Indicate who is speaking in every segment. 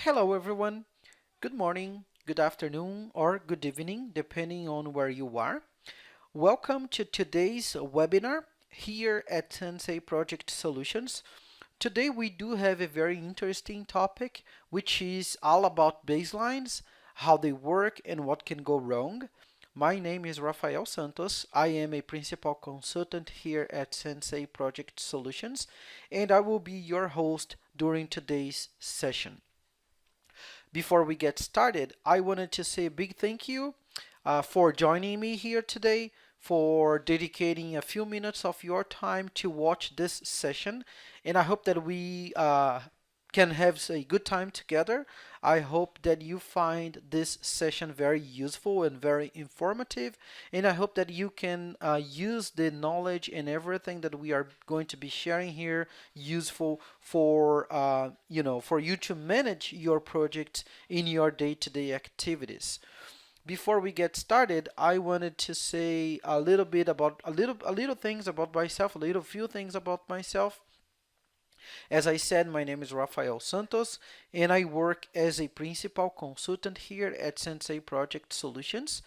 Speaker 1: Hello, everyone. Good morning, good afternoon, or good evening, depending on where you are. Welcome to today's webinar here at Sensei Project Solutions. Today, we do have a very interesting topic, which is all about baselines, how they work, and what can go wrong. My name is Rafael Santos. I am a principal consultant here at Sensei Project Solutions, and I will be your host during today's session. Before we get started, I wanted to say a big thank you for joining me here today, for dedicating a few minutes of your time to watch this session. And I hope that we can have a good time together. I hope that you find this session very useful and very informative. And I hope that you can use the knowledge and everything that we are going to be sharing here useful for for you to manage your project in your day-to-day activities. Before we get started, I wanted to say a little bit about a little things about myself, a little few things about myself. As I said, my name is Rafael Santos, and I work as a principal consultant here at Sensei Project Solutions.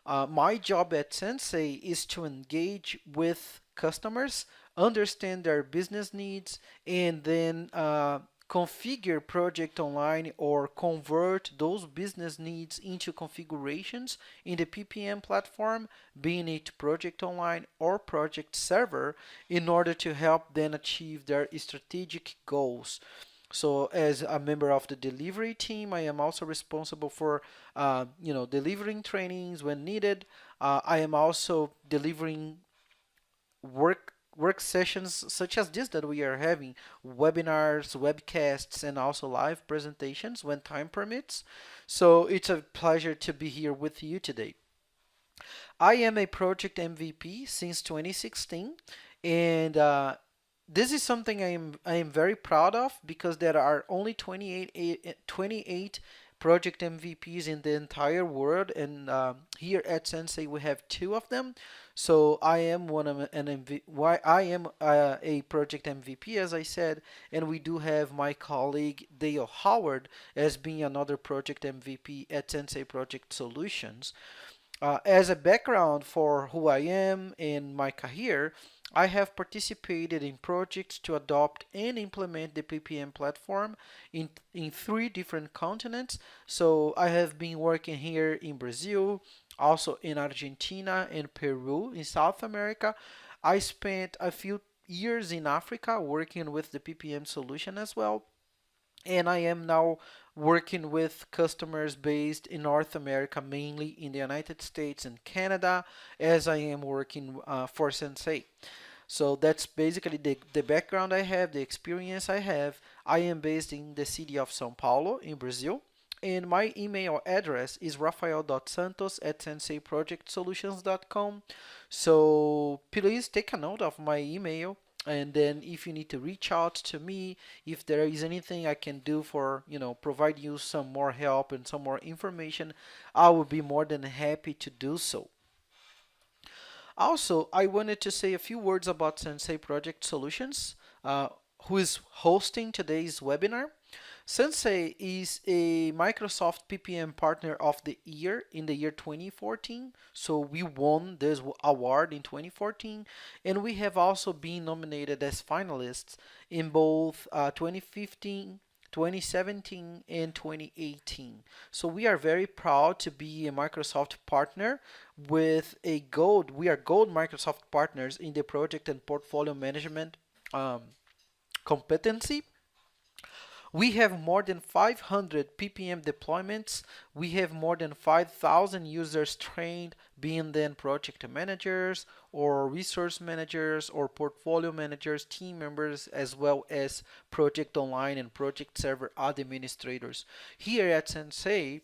Speaker 1: My job at Sensei is to engage with customers, understand their business needs, and then configure project online or convert those business needs into configurations in the PPM platform, being it project online or project server, in order to help them achieve their strategic goals. So as a member of the delivery team, I am also responsible for, delivering trainings when needed. I am also delivering work sessions such as this that we are having, webinars, webcasts, and also live presentations when time permits. So it's a pleasure to be here with you today. I am a project MVP since 2016, and this is something I am very proud of because there are only 28 project MVPs in the entire world, and here at Sensei we have two of them. So I am one of an MV, why I am a project MVP, as I said, and we do have my colleague Dale Howard as being another project MVP at Sensei Project Solutions. As a background for who I am in my career, I have participated in projects to adopt and implement the PPM platform in three different continents. So I have been working here in Brazil, also in Argentina and Peru in South America. I spent a few years in Africa working with the PPM solution as well, and I am now working with customers based in North America, mainly in the United States and Canada, as I am working for Sensei. So that's basically the background I have, the experience I have. I am based in the city of São Paulo in Brazil. And my email address is rafael.santos@senseiprojectsolutions.com. So please take a note of my email. And then if you need to reach out to me, if there is anything I can do for, provide you some more help and some more information, I will be more than happy to do so. Also, I wanted to say a few words about Sensei Project Solutions, uh, who is hosting today's webinar. Sensei is a Microsoft PPM Partner of the Year in the year 2014. So we won this award in 2014, and we have also been nominated as finalists in both 2015, 2017, and 2018. So we are very proud to be a Microsoft partner with a gold. We are gold Microsoft partners in the project and portfolio management um, competency. We have more than 500 PPM deployments. We have more than 5,000 users trained, being then project managers or resource managers or portfolio managers, team members, as well as project online and project server administrators. Here at Sensei,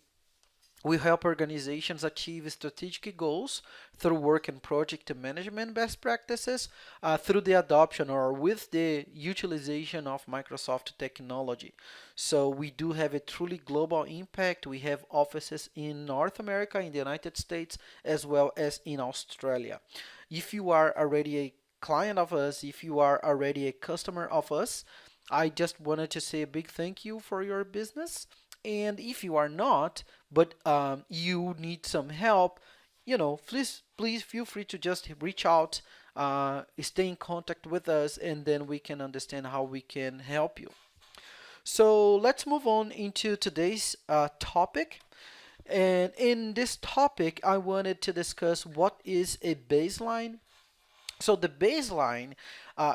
Speaker 1: we help organizations achieve strategic goals through work and project management best practices, through the adoption or with the utilization of Microsoft technology. So we do have a truly global impact. We have offices in North America, in the United States, as well as in Australia. If you are already a client of us, if you are already a customer of us, I just wanted to say a big thank you for your business. And if you are not, but you need some help, please feel free to just reach out, stay in contact with us, and then we can understand how we can help you. So let's move on into today's topic. And in this topic, I wanted to discuss what is a baseline. So the baseline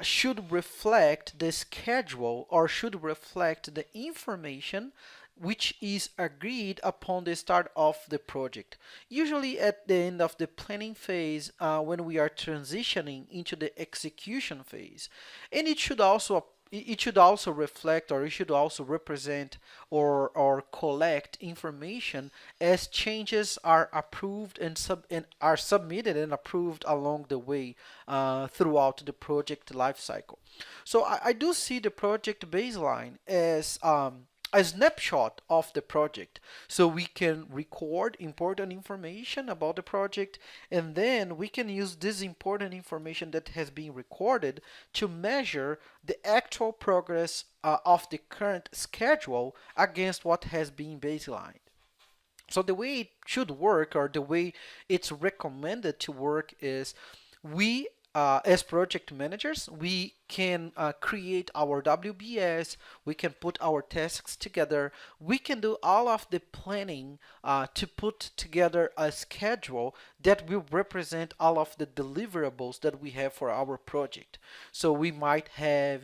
Speaker 1: should reflect the schedule, or should reflect the information which is agreed upon the start of the project. Usually at the end of the planning phase, when we are transitioning into the execution phase. And it should also reflect, or it should also represent, or collect information as changes are approved and are submitted and approved along the way, throughout the project lifecycle. So I do see the project baseline as a snapshot of the project. So we can record important information about the project, and then we can use this important information that has been recorded to measure the actual progress of the current schedule against what has been baselined. So the way it should work, or the way it's recommended to work, is we, as project managers, we can create our WBS, we can put our tasks together, we can do all of the planning to put together a schedule that will represent all of the deliverables that we have for our project. So we might have,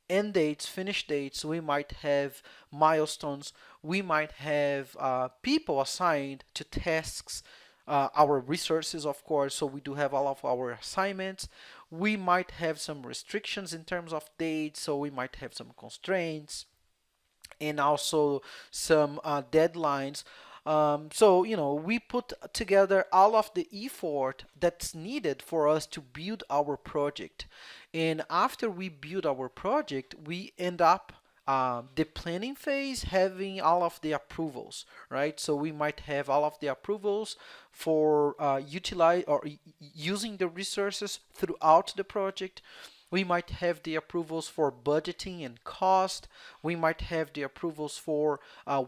Speaker 1: end dates, finish dates, we might have milestones, we might have people assigned to tasks, our resources, of course, so we do have all of our assignments. We might have some restrictions in terms of dates, so we might have some constraints and also some deadlines. So, we put together all of the effort that's needed for us to build our project. And after we build our project, we end up the planning phase having all of the approvals, right? So we might have all of the approvals for utilize or using the resources throughout the project. We might have the approvals for budgeting and cost. We might have the approvals for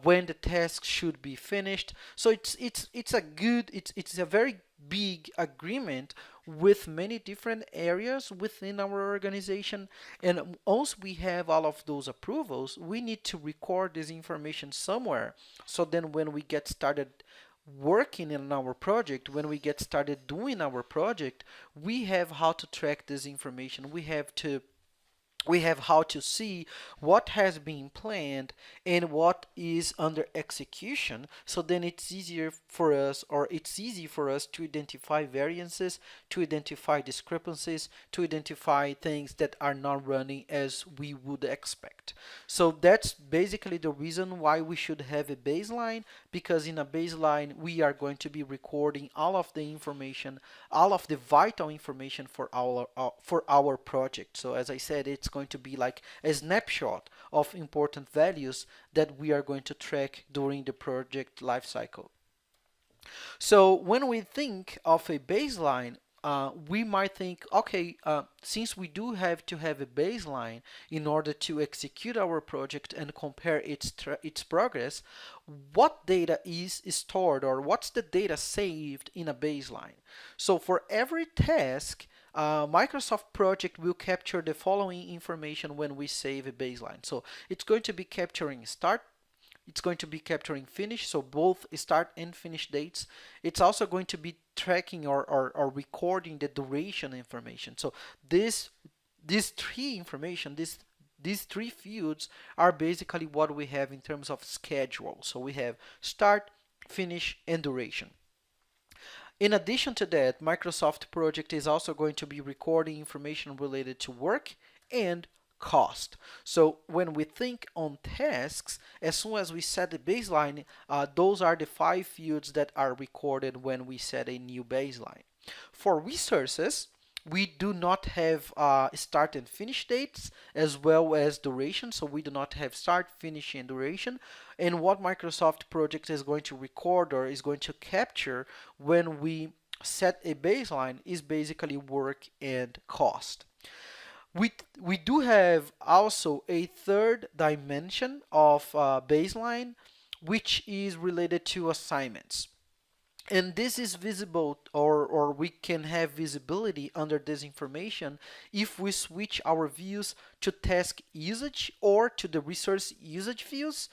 Speaker 1: when the task should be finished. So it's a very big agreement with many different areas within our organization. And once we have all of those approvals, we need to record this information somewhere. So then when we get started working in our project, when we get started doing our project, we have how to track this information. We have how to see what has been planned and what is under execution. So then it's easier for us, or it's easy for us to identify variances, to identify discrepancies, to identify things that are not running as we would expect. So that's basically the reason why we should have a baseline, because in a baseline we are going to be recording all of the information, all of the vital information for our project. So as I said, it's going to be like a snapshot of important values that we are going to track during the project lifecycle. So when we think of a baseline, we might think, okay, since we do have to have a baseline in order to execute our project and compare its progress, what data is stored, or what's the data saved in a baseline? So for every task, Microsoft Project will capture the following information when we save a baseline. So it's going to be capturing start, it's going to be capturing finish, so both start and finish dates. It's also going to be tracking, or recording the duration information. So these three information, these three fields are basically what we have in terms of schedule. So we have start, finish, and duration. In addition to that, Microsoft Project is also going to be recording information related to work and cost. So when we think on tasks, as soon as we set the baseline, those are the 5 fields that are recorded when we set a new baseline. For resources, we do not have start and finish dates as well as duration, so we do not have start, finish, and duration. And what Microsoft Project is going to record, or is going to capture when we set a baseline, is basically work and cost. We, we do have also a third dimension of baseline, which is related to assignments. And this is visible, or we can have visibility under this information if we switch our views to task usage or to the resource usage views.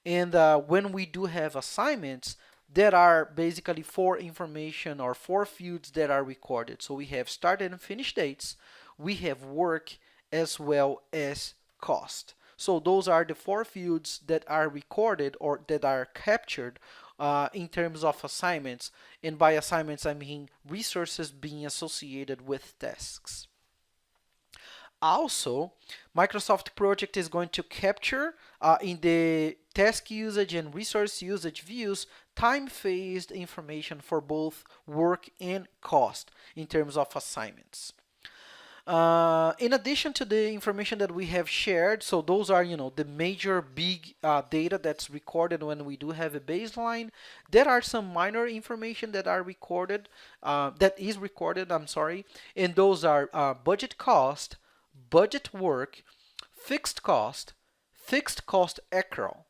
Speaker 1: And when we do have assignments, there are basically four information or four fields that are recorded. So we have start and finish dates, we have work, as well as cost. So those are the four fields that are recorded or that are captured in terms of assignments. And by assignments, I mean resources being associated with tasks. Also, Microsoft Project is going to capture in the task usage and resource usage views time-phased information for both work and cost in terms of assignments. In addition to the information that we have shared, so those are, the major big data that's recorded when we do have a baseline. There are some minor information that are recorded, that is recorded, I'm sorry, and those are budget cost, budget work, fixed cost accrual.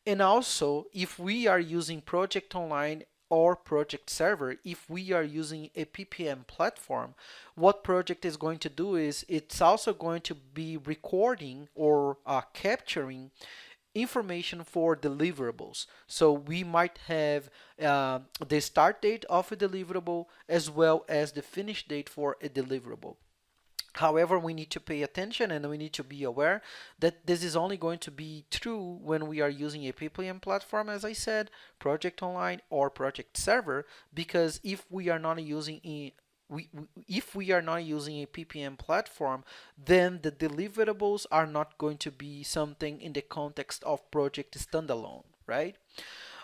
Speaker 1: And also, if we are using Project Online or Project Server, if we are using a PPM platform, what Project is going to do is it's also going to be recording or capturing information for deliverables. So we might have the start date of a deliverable as well as the finish date for a deliverable. However, we need to pay attention and we need to be aware that this is only going to be true when we are using a PPM platform, as I said, Project Online or Project Server, because if we are not using if we are not using a PPM platform, then the deliverables are not going to be something in the context of project standalone, right?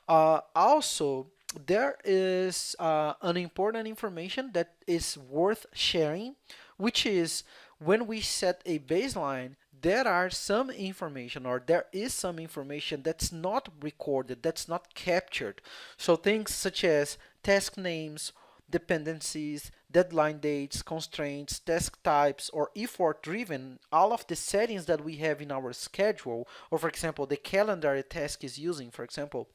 Speaker 1: Also, there is an important information that is worth sharing, which is when we set a baseline, there are some information or there is some information that's not recorded, that's not captured. So things such as task names, dependencies, deadline dates, constraints, task types, or effort driven, all of the settings that we have in our schedule, or for example, the calendar a task is using, for example,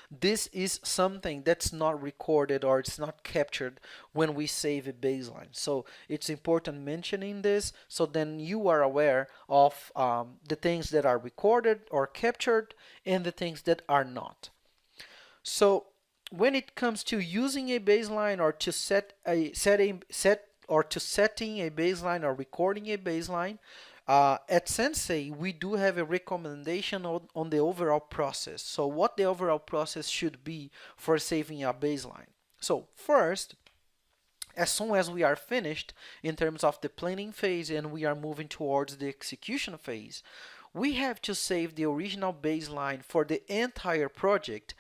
Speaker 1: this is something that's not recorded or it's not captured when we save a baseline. So it's important mentioning this so then you are aware of the things that are recorded or captured and the things that are not. So when it comes to using a baseline or to setting a baseline or recording a baseline, at Sensei, we do have a recommendation on the overall process. So what the overall process should be for saving a baseline. So first, as soon as we are finished in terms of the planning phase and we are moving towards the execution phase, we have to save the original baseline for the entire project,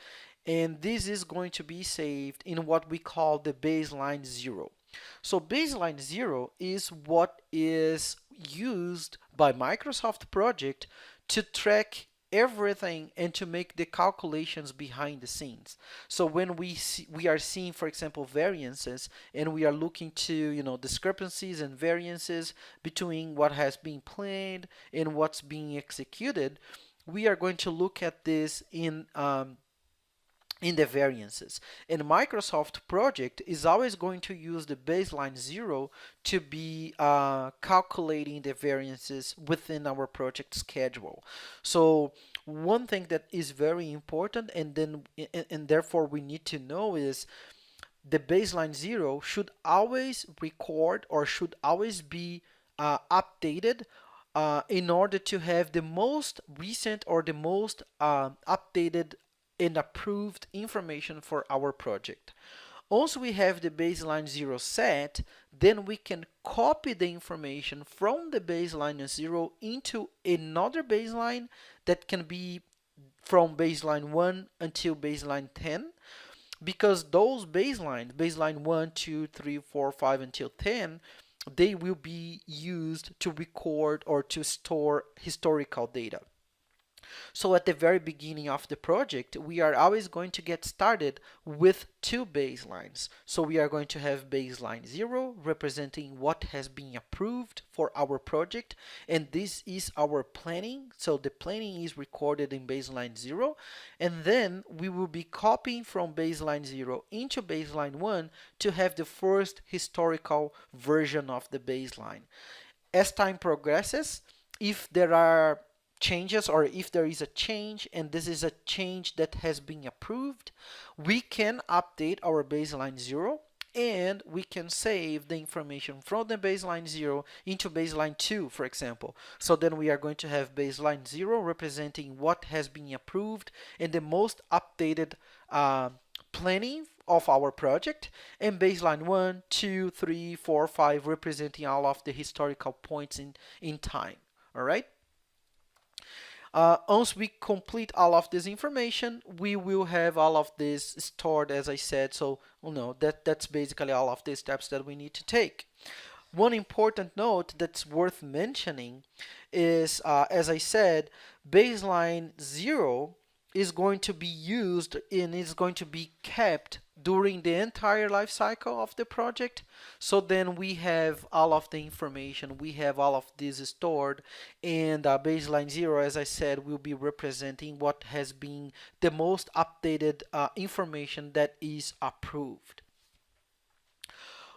Speaker 1: and this is going to be saved in what we call the baseline 0. So baseline 0 is what is used by Microsoft Project to track everything and to make the calculations behind the scenes. So when we are seeing, for example, variances, and we are looking to discrepancies and variances between what has been planned and what's being executed, we are going to look at this in the variances. And Microsoft Project is always going to use the baseline 0 to be calculating the variances within our project schedule. So one thing that is very important and therefore we need to know is the baseline 0 should always record or should always be updated in order to have the most recent or the most updated and approved information for our project. Once we have the baseline 0 set, then we can copy the information from the baseline 0 into another baseline that can be from baseline 1 until baseline 10, because those baselines, baseline 1, 2, 3, 4, 5 until 10, they will be used to record or to store historical data. So at the very beginning of the project, we are always going to get started with two baselines. So we are going to have baseline 0 representing what has been approved for our project, and this is our planning. So the planning is recorded in baseline 0, and then we will be copying from baseline 0 into baseline 1 to have the first historical version of the baseline. As time progresses, if there are changes or if there is a change and this is a change that has been approved, we can update our baseline 0 and we can save the information from the baseline 0 into baseline 2, for example. So then we are going to have baseline 0 representing what has been approved and the most updated planning of our project, and baseline 1, 2, 3, 4, 5 representing all of the historical points in time. All right? Once we complete all of this information, we will have all of this stored, as I said. So, that's basically all of the steps that we need to take. One important note that's worth mentioning is, as I said, baseline 0 is going to be used and is going to be kept during the entire life cycle of the project. So then we have all of the information, we have all of this stored, and baseline 0, as I said, will be representing what has been the most updated information that is approved.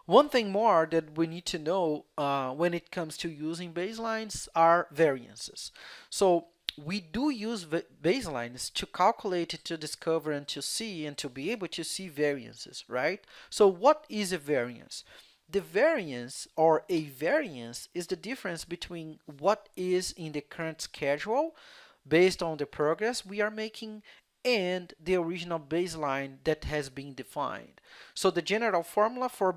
Speaker 1: One thing more that we need to know when it comes to using baselines are variances. So we do use baselines to calculate, to discover, and to see, and to be able to see variances, right? So what is a variance? The variance or a variance is the difference between what is in the current schedule based on the progress we are making and the original baseline that has been defined. So the general formula for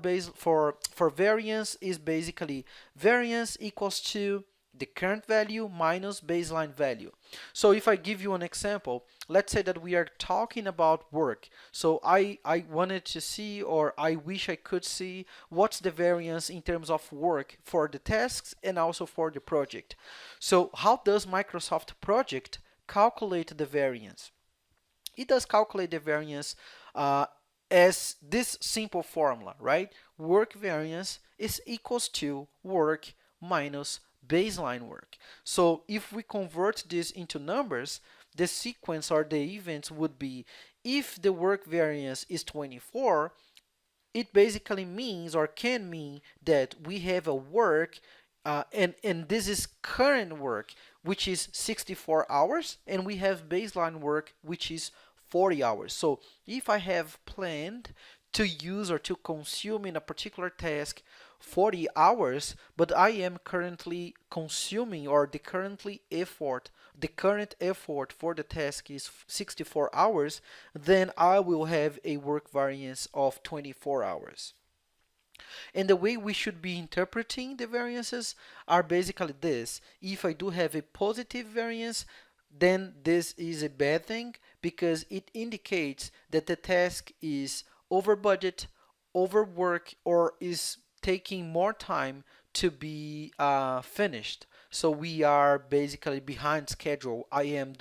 Speaker 1: variance is basically variance equals to the current value minus baseline value. So if I give you an example, let's say that we are talking about work. So I wanted to see, or I wish I could see, what's the variance in terms of work for the tasks and also for the project. So how does Microsoft Project calculate the variance? It does calculate the variance as this simple formula, right? Work variance is equals to work minus baseline work. So if we convert this into numbers, the sequence or the events would be, if the work variance is 24, it basically means or can mean that we have a work and this is current work, which is 64 hours, and we have baseline work, which is 40 hours. So if I have planned to use or to consume in a particular task 40 hours, but I am currently consuming, or the current effort for the task is 64 hours, then I will have a work variance of 24 hours. And the way we should be interpreting the variances are basically this. If I do have a positive variance, then this is a bad thing because it indicates that the task is over budget, overwork, or is taking more time to be finished. So we are basically behind schedule. I am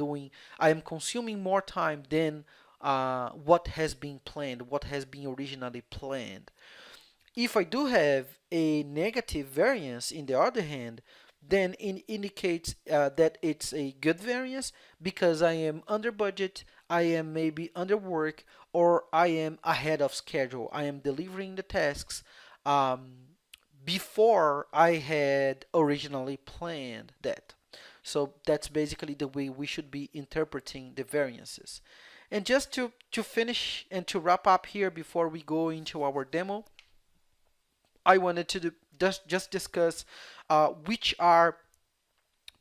Speaker 1: consuming more time than what has been planned, what has been originally planned. If I do have a negative variance, in the other hand, then it indicates that it's a good variance because I am under budget, I am maybe under work, or I am ahead of schedule. I am delivering the tasks before I had originally planned that. So that's basically the way we should be interpreting the variances. And just to finish and to wrap up here before we go into our demo, I wanted to just discuss which are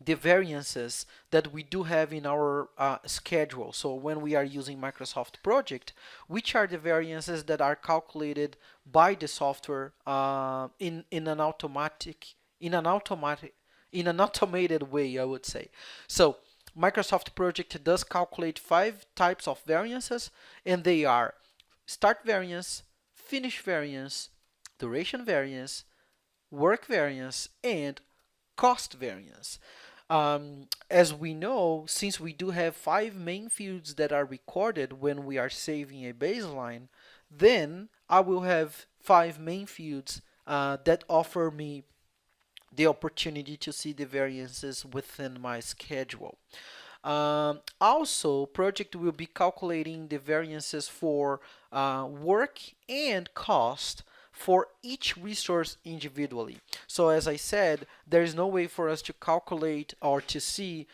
Speaker 1: the variances that we do have in our schedule. So when we are using Microsoft Project, which are the variances that are calculated by the software in an automated way, I would say. So Microsoft Project does calculate 5 types of variances, and they are start variance, finish variance, duration variance, work variance, and cost variance. As we know, since we do have five main fields that are recorded when we are saving a baseline, then I will have five main fields that offer me the opportunity to see the variances within my schedule. Also, project will be calculating the variances for work and cost for each resource individually. So as I said, there is no way for us to calculate or to see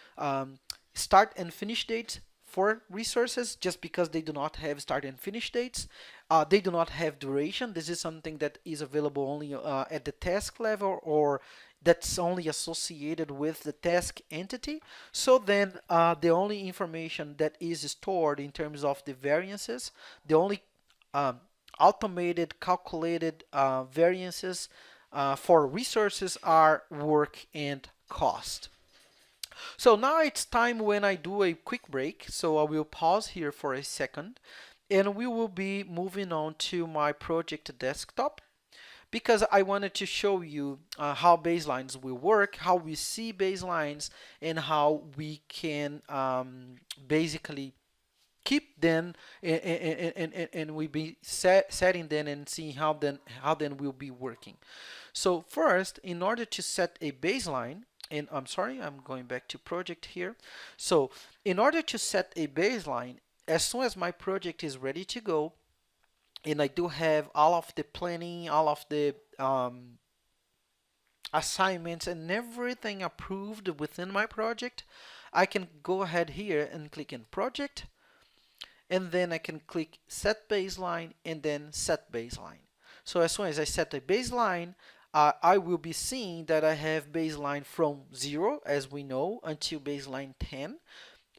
Speaker 1: start and finish dates for resources just because they do not have start and finish dates. They do not have duration. This is something that is available only at the task level, or that's only associated with the task entity. So then the only information that is stored in terms of the variances, the only um, automated calculated variances for resources are work and cost. So now it's time when I do a quick break. So I will pause here for a second and we will be moving on to my project desktop, because I wanted to show you how baselines will work, how we see baselines, and how we can basically keep them, and we be setting them and seeing how then will be working. So first, in order to set a baseline, and I'm sorry, I'm going back to project here. So in order to set a baseline, as soon as my project is ready to go, and I do have all of the planning, all of the assignments and everything approved within my project, I can go ahead here and click in project, and then I can click set baseline and then set baseline. So as soon as I set a baseline, I will be seeing that I have baseline from 0, as we know, until baseline 10.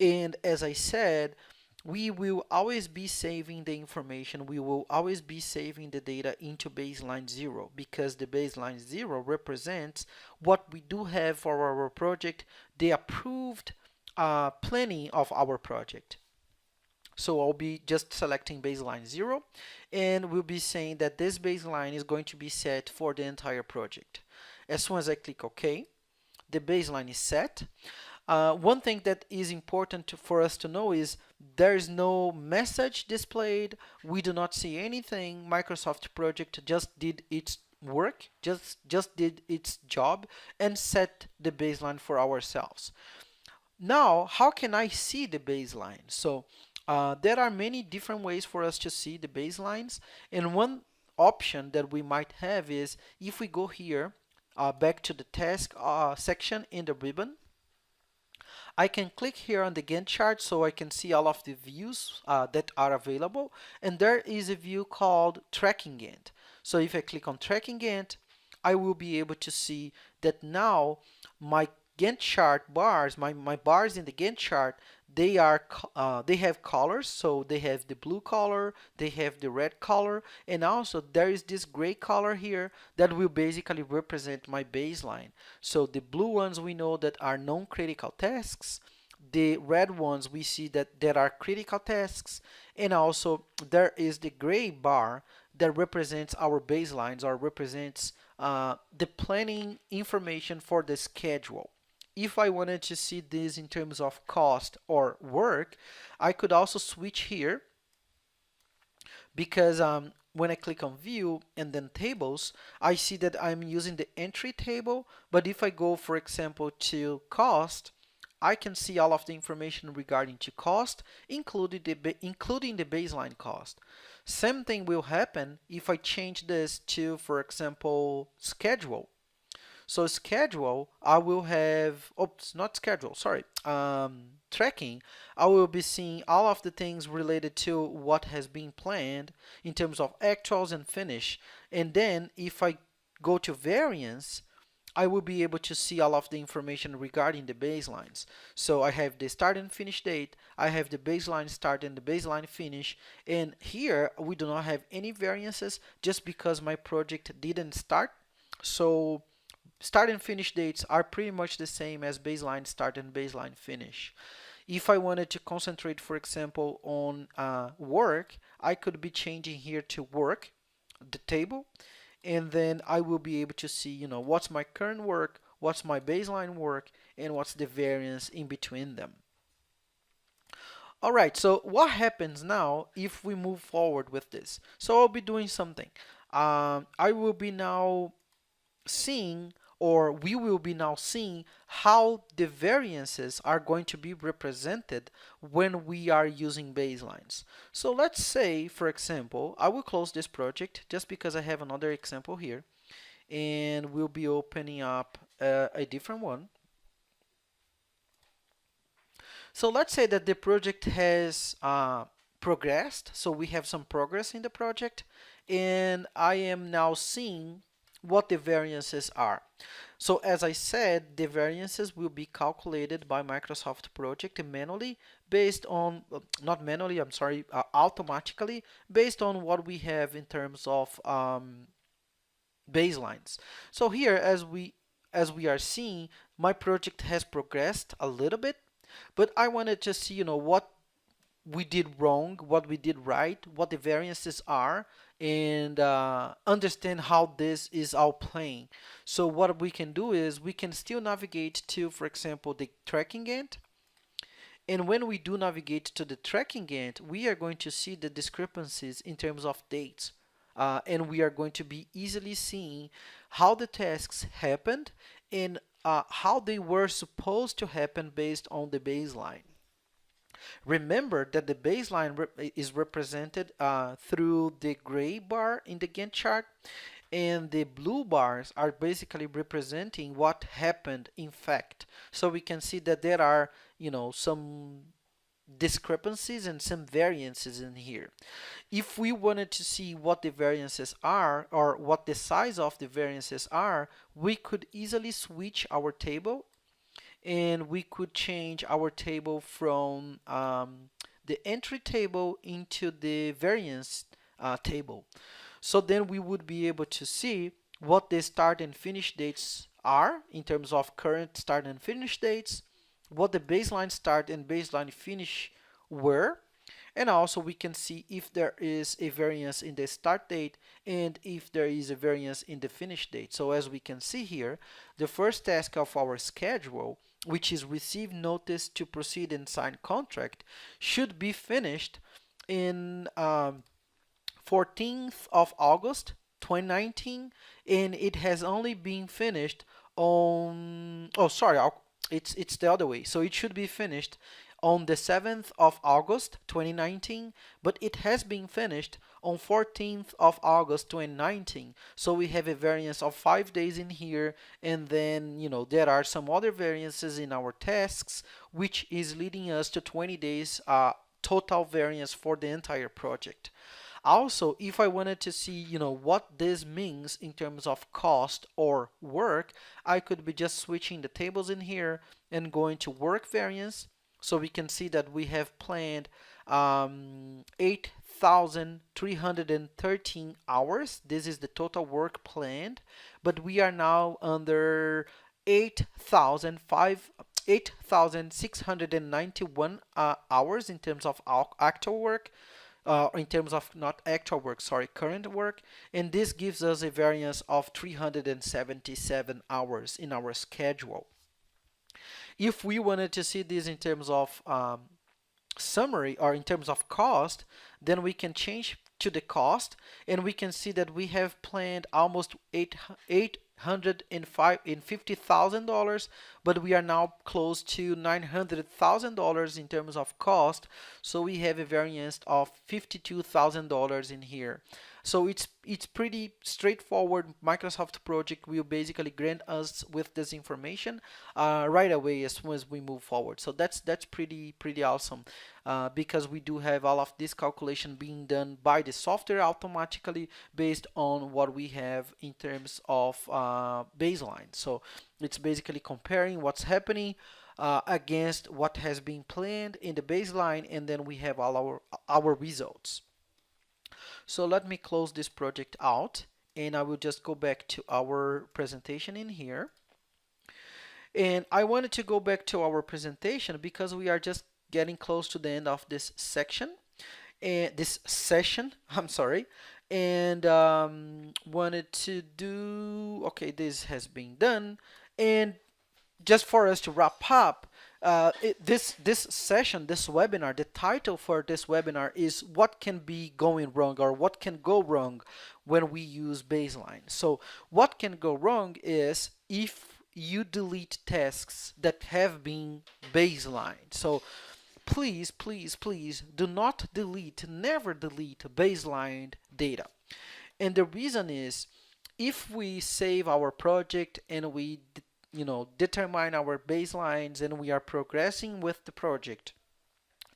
Speaker 1: And as I said, we will always be saving the information, we will always be saving the data into baseline 0, because the baseline 0 represents what we do have for our project, the approved planning of our project. So I'll be just selecting baseline 0, and we'll be saying that this baseline is going to be set for the entire project. As soon as I click OK, the baseline is set. One thing that is important for us to know is there is no message displayed. We do not see anything. Microsoft Project just did its work, just did its job, and set the baseline for ourselves. Now, how can I see the baseline? So there are many different ways for us to see the baselines, and one option that we might have is if we go here back to the task section in the ribbon, I can click here on the Gantt chart so I can see all of the views that are available, and there is a view called tracking Gantt. So if I click on tracking Gantt, I will be able to see that now my Gantt chart bars, my bars in the Gantt chart, they have colors. So they have the blue color, they have the red color, and also there is this gray color here that will basically represent my baseline. So the blue ones we know that are non-critical tasks, the red ones we see that there are critical tasks, and also there is the gray bar that represents our baselines, or represents the planning information for the schedule. If I wanted to see this in terms of cost or work, I could also switch here, because when I click on view and then tables, I see that I'm using the entry table. But if I go, for example, to cost, I can see all of the information regarding to cost, including the baseline cost. Same thing will happen if I change this to, for example, schedule. So schedule, I will have, oops, not schedule, sorry, tracking. I will be seeing all of the things related to what has been planned in terms of actuals and finish. And then if I go to variance, I will be able to see all of the information regarding the baselines. So I have the start and finish date, I have the baseline start and the baseline finish, and here we do not have any variances just because my project didn't start. So start and finish dates are pretty much the same as baseline start and baseline finish. If I wanted to concentrate, for example, on work, I could be changing here to work, the table, and then I will be able to see, what's my current work, what's my baseline work, and what's the variance in between them. All right, so what happens now if we move forward with this? So I'll be doing something. I will be now seeing, or we will be now seeing, how the variances are going to be represented when we are using baselines. So let's say, for example, I will close this project just because I have another example here, and we'll be opening up a different one. So let's say that the project has progressed, so we have some progress in the project, and I am now seeing what the variances are. So as I said, the variances will be calculated by Microsoft Project manually based on, not manually, I'm sorry, automatically based on what we have in terms of baselines. So here, as we are seeing, my project has progressed a little bit, but I wanted to see, what we did wrong, what we did right, what the variances are, and understand how this is all playing. So what we can do is we can still navigate to, for example, the tracking Gantt. And when we do navigate to the tracking Gantt, we are going to see the discrepancies in terms of dates. And we are going to be easily seeing how the tasks happened and how they were supposed to happen based on the baseline. Remember that the baseline is represented through the gray bar in the Gantt chart, and the blue bars are basically representing what happened in fact. So we can see that there are, some discrepancies and some variances in here. If we wanted to see what the variances are or what the size of the variances are, we could easily switch our table, and we could change our table from the entry table into the variance table. So then we would be able to see what the start and finish dates are in terms of current start and finish dates, what the baseline start and baseline finish were, and also we can see if there is a variance in the start date and if there is a variance in the finish date. So as we can see here, the first task of our schedule, which is receive notice to proceed and sign contract, should be finished in 14th of August 2019, and it has only been finished on, oh sorry, it's the other way. So it should be finished on the 7th of August 2019, but it has been finished on 14th of August 2019. So we have a variance of 5 days in here, and then, there are some other variances in our tasks, which is leading us to 20 days total variance for the entire project. Also, if I wanted to see, what this means in terms of cost or work, I could be just switching the tables in here and going to work variance. So we can see that we have planned 8,313 hours. This is the total work planned, but we are now under 8,691 hours in terms of actual work. In terms of not actual work, sorry, current work, and this gives us a variance of 377 hours in our schedule. If we wanted to see this in terms of summary or in terms of cost, then we can change to the cost, and we can see that we have planned almost $850,000, but we are now close to $900,000 in terms of cost. So we have a variance of $52,000 in here. So it's pretty straightforward. Microsoft Project will basically grant us with this information right away as soon as we move forward. So that's pretty awesome because we do have all of this calculation being done by the software automatically based on what we have in terms of baseline. So it's basically comparing what's happening against what has been planned in the baseline, and then we have all our results. So let me close this project out, and I will just go back to our presentation in here. And I wanted to go back to our presentation because we are just getting close to the end of this section, and this session, I'm sorry, and wanted to do, okay, this has been done, and just for us to wrap up, this session, this webinar, the title for this webinar is what can be going wrong or what can go wrong when we use baseline. So what can go wrong is if you delete tasks that have been baselined. So please, please, please do not delete, never delete baseline data. And the reason is if we save our project and we determine our baselines and we are progressing with the project,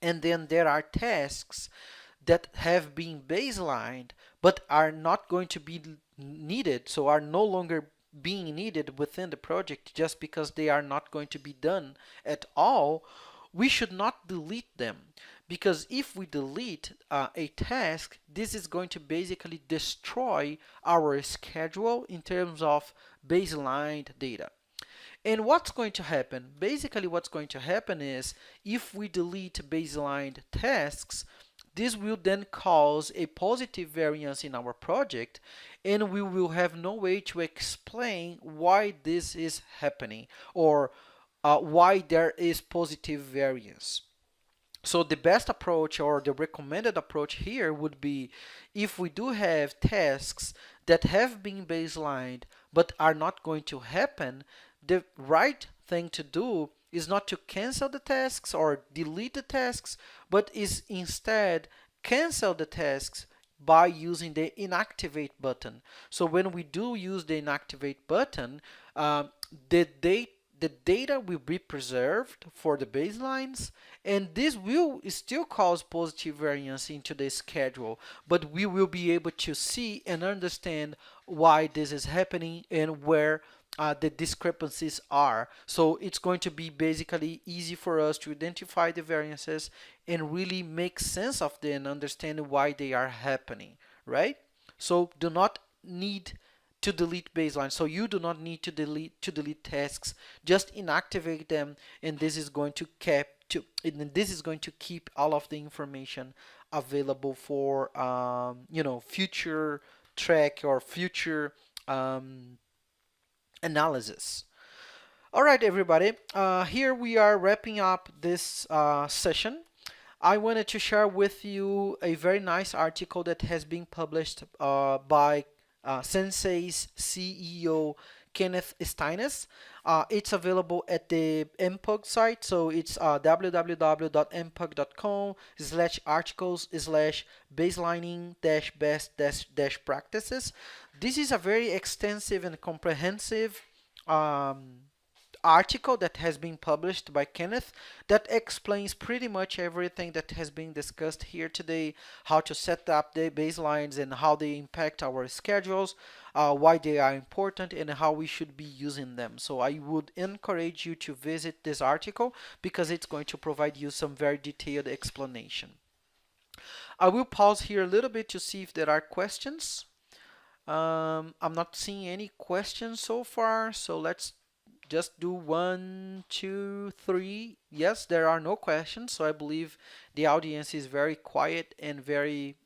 Speaker 1: and then there are tasks that have been baselined but are not going to be needed, so are no longer being needed within the project just because they are not going to be done at all, we should not delete them. Because if we delete a task, this is going to basically destroy our schedule in terms of baseline data. And what's going to happen? Basically, what's going to happen is if we delete baseline tasks, this will then cause a positive variance in our project, and we will have no way to explain why this is happening or why there is positive variance. So the best approach or the recommended approach here would be if we do have tasks that have been baselined but are not going to happen, the right thing to do is not to cancel the tasks or delete the tasks, but is instead cancel the tasks by using the inactivate button. So when we do use the inactivate button, the data will be preserved for the baselines, and this will still cause positive variance into the schedule, but we will be able to see and understand why this is happening and where the discrepancies are. So it's going to be basically easy for us to identify the variances and really make sense of them and understand why they are happening, right? So do not need to delete baseline. So you do not need to delete tasks. Just inactivate them, and this is going to keep all of the information available for future track or future analysis. All right, everybody. Here we are wrapping up this session. I wanted to share with you a very nice article that has been published by Sensei's CEO Kenneth Steines. It's available at the MPUG site, so it's www.mpug.com/articles/baselining-best-practices. This is a very extensive and comprehensive article that has been published by Kenneth that explains pretty much everything that has been discussed here today, how to set up the baselines and how they impact our schedules, why they are important, and how we should be using them. So I would encourage you to visit this article because it's going to provide you some very detailed explanation. I will pause here a little bit to see if there are questions. I'm not seeing any questions so far, so let's just do 1, 2, 3. Yes, there are no questions, so I believe the audience is very quiet and very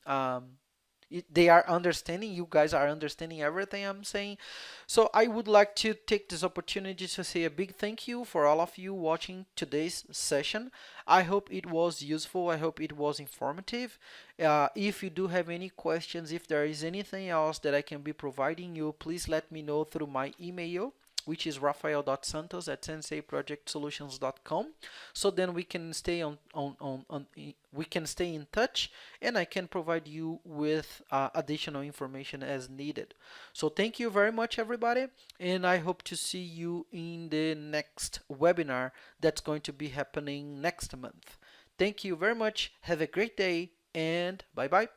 Speaker 1: they are understanding. You guys are understanding everything I'm saying. So I would like to take this opportunity to say a big thank you for all of you watching today's session. I hope it was useful. I hope it was informative. If you do have any questions, if there is anything else that I can be providing you, please let me know through my email, which is rafael.santos@senseiprojectsolutions.com. So then we can stay we can stay in touch, and I can provide you with additional information as needed. So thank you very much, everybody, and I hope to see you in the next webinar that's going to be happening next month. Thank you very much. Have a great day, and bye bye.